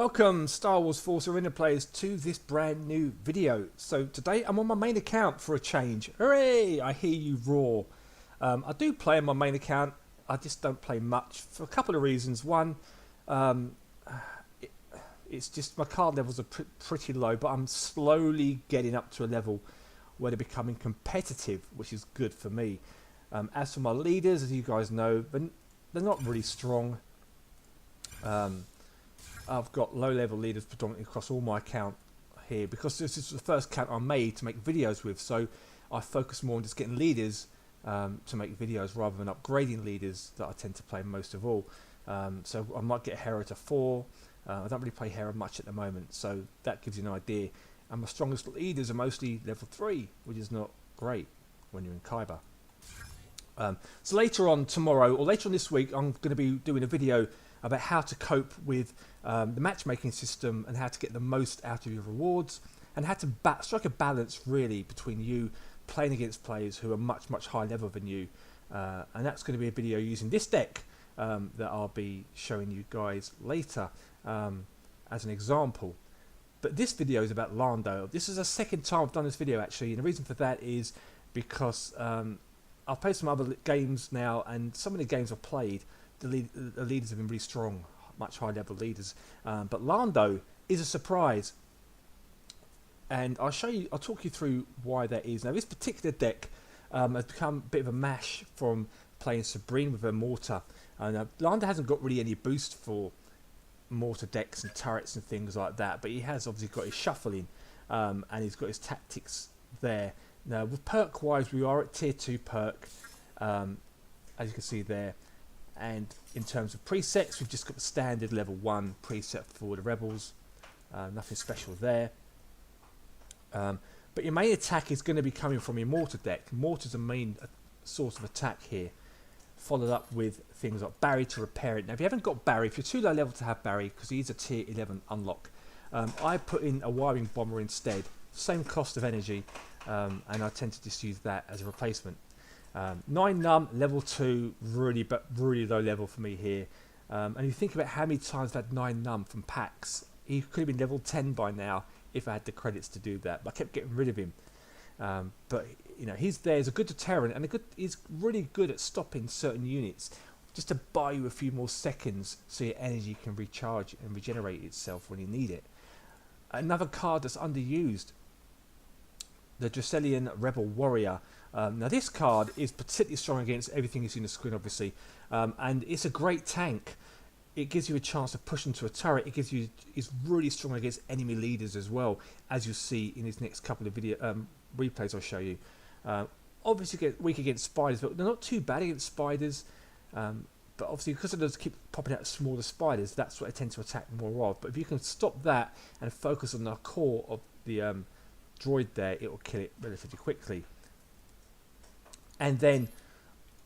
Welcome Star Wars Force Arena players to this brand new video. So today I'm on my main account for a change. Hooray! I hear you roar. I do play on my main account, I just don't play much for a couple of reasons. One, it's just my card levels are pretty low, but I'm slowly getting up to a level where they're becoming competitive, which is good for me. As for my leaders, as you guys know, they're not really strong. I've got low-level leaders predominantly across all my account here because this is the first account I made to make videos with, so I focus more on just getting leaders to make videos rather than upgrading leaders that I tend to play most of all. So I might get Hera to 4. I don't really play Hera much at the moment, so that gives you an idea. And my strongest leaders are mostly level 3, which is not great when you're in Kyber. So later on tomorrow, or later on this week, I'm going to be doing a video about how to cope with the matchmaking system and how to get the most out of your rewards and how to strike a balance really between you playing against players who are much higher level than you, and that's going to be a video using this deck that I'll be showing you guys later as an example. But this video is about Lando. This is the second time I've done this video actually, and the reason for that is because I've played some other games now, and some of the games I've played the leaders have been really strong, much higher level leaders, but Lando is a surprise, and I'll talk you through why that is. Now this particular deck has become a bit of a mash from playing Sabrine with her mortar, and Lando hasn't got really any boost for mortar decks and turrets and things like that, but he has obviously got his shuffling, and he's got his tactics there. Now with perk wise, we are at tier 2 perk, as you can see there. And in terms of presets, we've just got the standard level 1 preset for the rebels, nothing special there. But your main attack is going to be coming from your mortar deck. Mortar's the main source of attack here, followed up with things like Barry to repair it. Now if you haven't got Barry, if you're too low level to have Barry, because he's a tier 11 unlock, I put in a wiring bomber instead, same cost of energy, and I tend to just use that as a replacement. 9 num, level 2, really low level for me here. And you think about how many times I've had 9 num from packs. He could have been level 10 by now if I had the credits to do that, but I kept getting rid of him. But you know, he's there as a good deterrent, and he's really good at stopping certain units, just to buy you a few more seconds so your energy can recharge and regenerate itself when you need it. Another card that's underused, the Dracelian Rebel Warrior. Now this card is particularly strong against everything you see on the screen obviously, and it's a great tank. It gives you a chance to push into a turret. It's really strong against enemy leaders as well, as you'll see in his next couple of video replays I'll show you. Obviously get weak against spiders, but they're not too bad against spiders, but obviously because it does keep popping out smaller spiders, that's what I tend to attack more of. But if you can stop that and focus on the core of the droid there, it will kill it relatively quickly. And then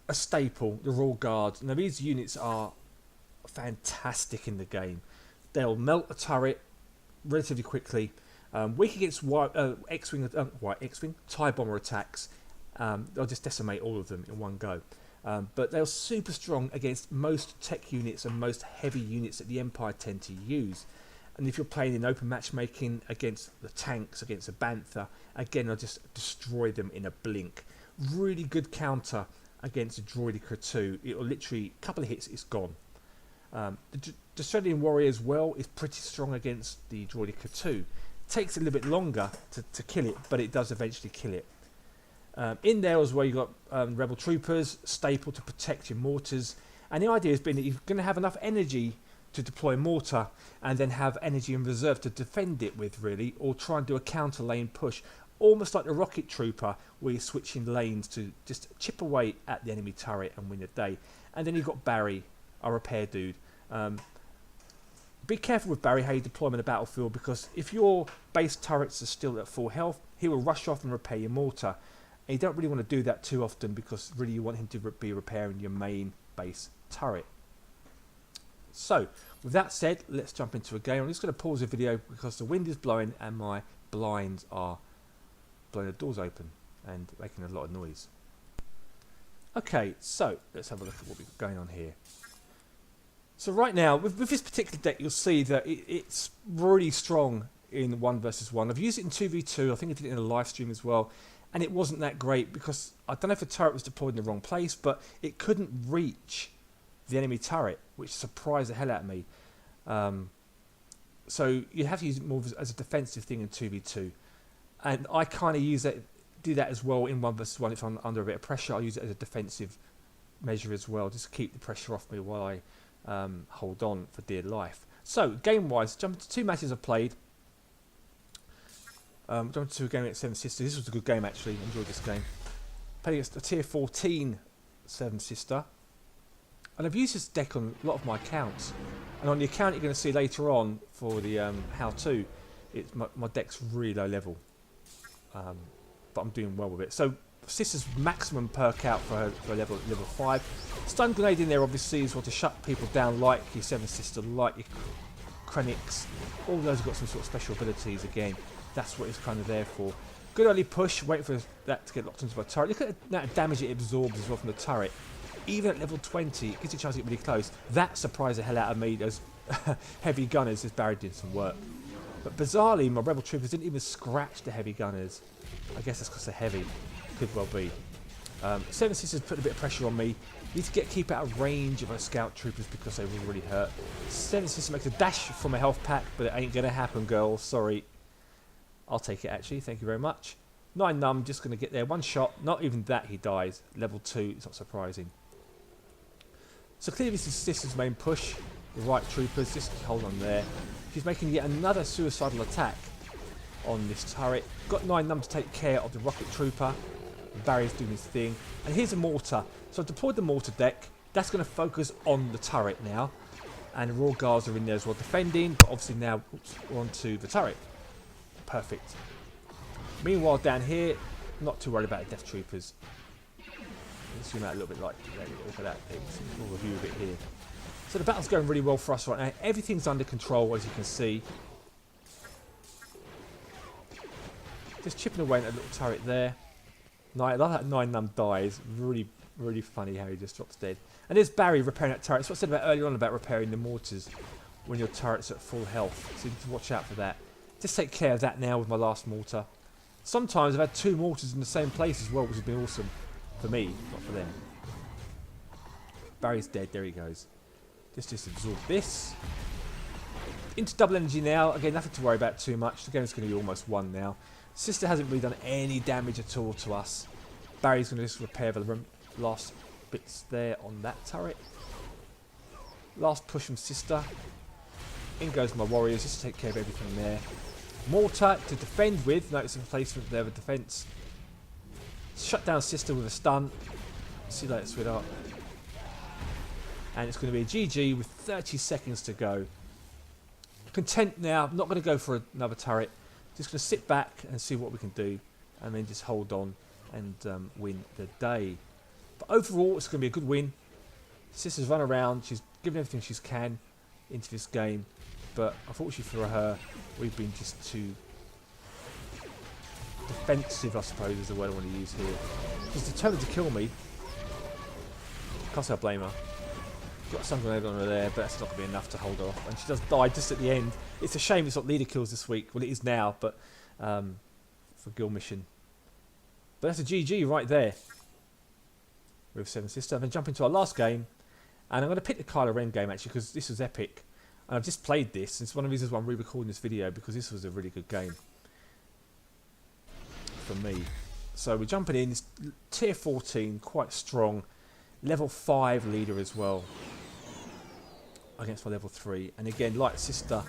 a staple, the Royal Guard. Now these units are fantastic in the game. They'll melt a turret relatively quickly. Weak against X-wing, TIE bomber attacks. They'll just decimate all of them in one go. But they're super strong against most tech units and most heavy units that the Empire tend to use. And if you're playing in open matchmaking against the tanks, against a Bantha, again, I'll just destroy them in a blink. Really good counter against a Droidica 2. It'll literally, a couple of hits, it's gone. The Dracelian Warrior as well is pretty strong against the Droidica 2. Takes a little bit longer to kill it, but it does eventually kill it. In there as well, you've got Rebel Troopers, staple to protect your mortars. And the idea has been that you're going to have enough energy to deploy mortar and then have energy in reserve to defend it with, really, or try and do a counter lane push. Almost like the rocket trooper, where you're switching lanes to just chip away at the enemy turret and win the day. And then you've got Barry, our repair dude. Be careful with Barry how you deploy him in the battlefield, because if your base turrets are still at full health, he will rush off and repair your mortar. And you don't really want to do that too often, because really you want him to be repairing your main base turret. So, with that said, let's jump into a game. I'm just going to pause the video because the wind is blowing and my blinds are blowing the doors open and making a lot of noise. Okay, so let's have a look at what we've got going on here. So right now, with this particular deck, you'll see that it's really strong in 1 versus 1. I've used it in 2v2, I think I did it in a live stream as well, and it wasn't that great because I don't know if the turret was deployed in the wrong place, but it couldn't reach the enemy turret, which surprised the hell out of me. So you have to use it more as a defensive thing in 2v2. And I kind of do that as well in 1 versus 1. If I'm under a bit of pressure, I'll use it as a defensive measure as well, just to keep the pressure off me while I hold on for dear life. So, game-wise, jump into 2 matches I've played. Jump into a game against Seven Sister. This was a good game, actually. I enjoyed this game. Played against a tier 14 Seven Sister. And I've used this deck on a lot of my accounts. And on the account you're going to see later on for the how-to, my deck's really low level. But I'm doing well with it. So, Sister's maximum perk out for her level 5. Stun grenade in there obviously is what to shut people down, like your Seven Sister, like your Krennics. All those have got some sort of special abilities again. That's what it's kind of there for. Good early push, wait for that to get locked into my turret. Look at the amount of damage it absorbs as well from the turret. Even at level 20, it gives you a chance to get really close. That surprised the hell out of me. Those heavy gunners, as Barry did some work. But bizarrely, my Rebel Troopers didn't even scratch the heavy gunners. I guess that's because they're heavy. Could well be. Seven Sisters put a bit of pressure on me. Need to keep out of range of our Scout Troopers because they will really hurt. Seven Sisters makes a dash from a health pack, but it ain't going to happen, girl. Sorry. I'll take it, actually. Thank you very much. 9 numb, just going to get there. 1 shot. Not even that, he dies. Level 2, it's not surprising. So clearly this is Sister's main push. The right troopers, just hold on there. She's making yet another suicidal attack on this turret. Got 9 numb to take care of the rocket trooper. Barry's doing his thing. And here's a mortar. So I've deployed the mortar deck. That's going to focus on the turret now. And the Raw Guards are in there as well defending. But obviously now, we're on to the turret. Perfect. Meanwhile down here, not too worried about the Death Troopers. Let's zoom out a little bit like that. Look at that. We'll review a bit here. So the battle's going really well for us right now. Everything's under control, as you can see. Just chipping away at that little turret there. I love that 9 numb dies. Really, really funny how he just drops dead. And there's Barry repairing that turret. That's what I said about earlier on about repairing the mortars when your turret's at full health. So you need to watch out for that. Just take care of that now with my last mortar. Sometimes I've had 2 mortars in the same place as well, which has been awesome. For me, not for them. Barry's dead. There he goes. Just absorb this. Into double energy now. Again, nothing to worry about too much. The game's going to be almost won now. Sister hasn't really done any damage at all to us. Barry's going to just repair the last bits there on that turret. Last push from Sister. In goes my warriors just to take care of everything there. Mortar to defend with. Notice the replacement there with defense. Shut down Sister with a stun. See you later, sweetheart. And it's going to be a GG with 30 seconds to go. Content now. I'm not going to go for another turret. Just going to sit back and see what we can do. And then just hold on and win the day. But overall, it's going to be a good win. Sister's run around. She's given everything she can into this game. But unfortunately for her, we've been just too defensive, I suppose, is the word I want to use here. She's determined to kill me. Can't say I blame her. Got some grenade on her there, but that's not going to be enough to hold her off. And she does die just at the end. It's a shame it's not leader kills this week. Well, it is now, but for Guild Mission. But that's a GG right there with Seven Sister. I'm going to jump into our last game. And I'm going to pick the Kylo Ren game, actually, because this was epic. And I've just played this. It's one of the reasons why I'm re-recording this video, because this was a really good game for me. So we're jumping in. It's tier 14, quite strong. Level 5 leader as well. Against my level 3. And again, like Sister.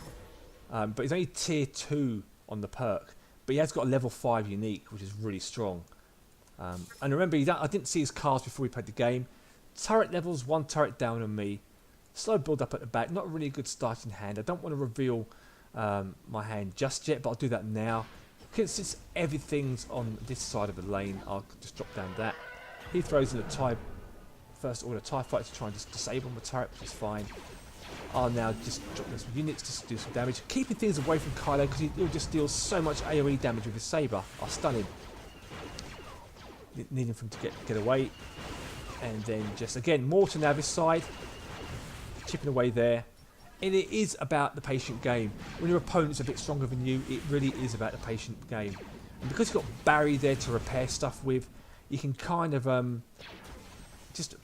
But he's only tier 2 on the perk. But he has got a level 5 unique, which is really strong. And remember, I didn't see his cards before we played the game. Turret levels, 1 turret down on me. Slow build up at the back. Not really a good starting hand. I don't want to reveal my hand just yet, but I'll do that now. Since everything's on this side of the lane, I'll just drop down that. He throws in a TIE, first order TIE fighter to try and just disable my turret, which is fine. I'll now just drop some units just to do some damage. Keeping things away from Kylo because he'll just deal so much AoE damage with his saber. I'll stun him. Needing for him to get away. And then just, again, mortar now this side. chipping away there. And it is about the patient game. When your opponent's a bit stronger than you, it really is about the patient game. And because you've got Barry there to repair stuff with, you can kind of just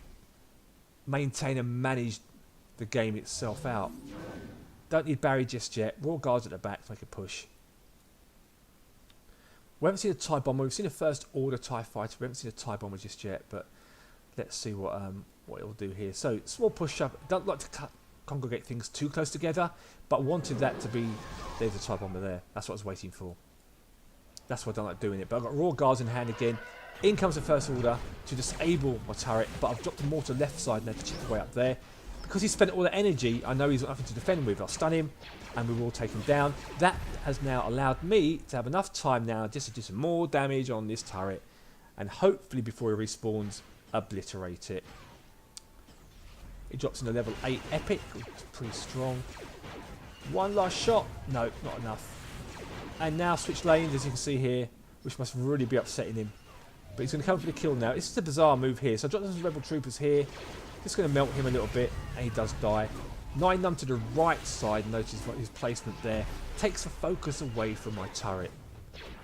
maintain and manage the game itself out. Don't need Barry just yet. Royal Guards at the back to make a push. We haven't seen a TIE bomber. We've seen a first order TIE fighter. We haven't seen a TIE bomber just yet, but let's see what it'll do here. So small push up. Don't like to congregate things too close together, but wanted that to be, there's a TIE bomber there. That's what I was waiting for. That's why I don't like doing it. But I've got Royal Guards in hand again. In comes the first order to disable my turret, but I've dropped the mortar left side now to chip away up there. Because he spent all the energy, I know he's got nothing to defend with. I'll stun him, and we will take him down. That has now allowed me to have enough time now just to do some more damage on this turret, and hopefully before he respawns, obliterate it. He drops in a level 8 epic, which is pretty strong. One last shot. No, not enough. And now switch lanes, as you can see here, which must really be upsetting him. But he's going to come for the kill now. This is a bizarre move here. So I dropped some rebel troopers here. Just going to melt him a little bit, and he does die. 9 num to the right side, notice his placement there. Takes the focus away from my turret.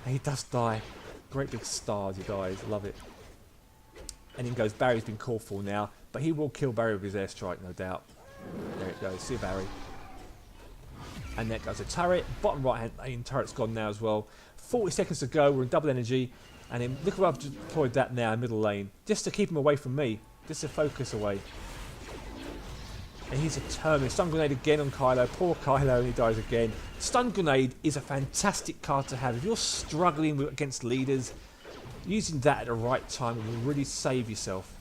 And he does die. Great big stars, he dies. Love it. And in goes Barry's been called for now. But he will kill Barry with his airstrike, no doubt. There it goes. See you, Barry. And there goes a turret. Bottom right hand lane, turret's gone now as well. 40 seconds to go. We're in double energy. And then look where I've deployed that now, middle lane. Just to keep him away from me. Just to focus away. And he's determined. Stun grenade again on Kylo. Poor Kylo, and he dies again. Stun grenade is a fantastic card to have. If you're struggling against leaders, using that at the right time will really save yourself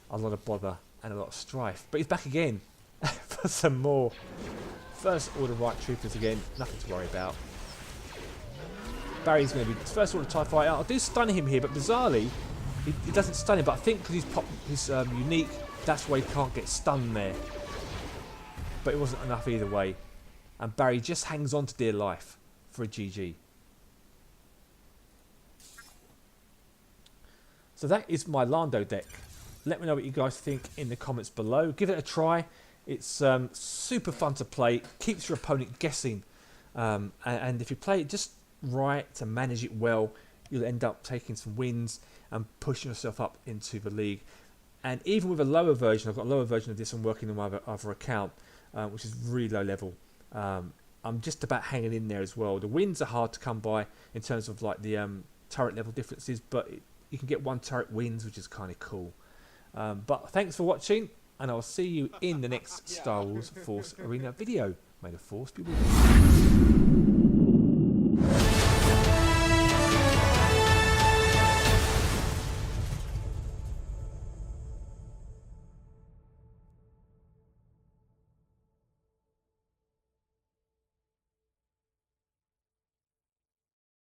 a lot of bother and a lot of strife. But he's back again for some more. First order right troopers again. Nothing to worry about. Barry's going to be first order TIE fighter. I do stun him here, but bizarrely, he doesn't stun him. But I think because he's unique, that's why he can't get stunned there. But it wasn't enough either way. And Barry just hangs on to dear life for a GG. So that is my Lando deck. Let me know what you guys think in the comments below. Give it a try. It's super fun to play. Keeps your opponent guessing. And if you play it just right to manage it well, you'll end up taking some wins and pushing yourself up into the league. And even with a lower version, I've got a lower version of this I'm working on my other account, which is really low level. I'm just about hanging in there as well. The wins are hard to come by in terms of like the turret level differences, but you can get one turret wins, which is kind of cool. But thanks for watching, and I'll see you in the next Star Wars Force Arena video. May the Force be with you.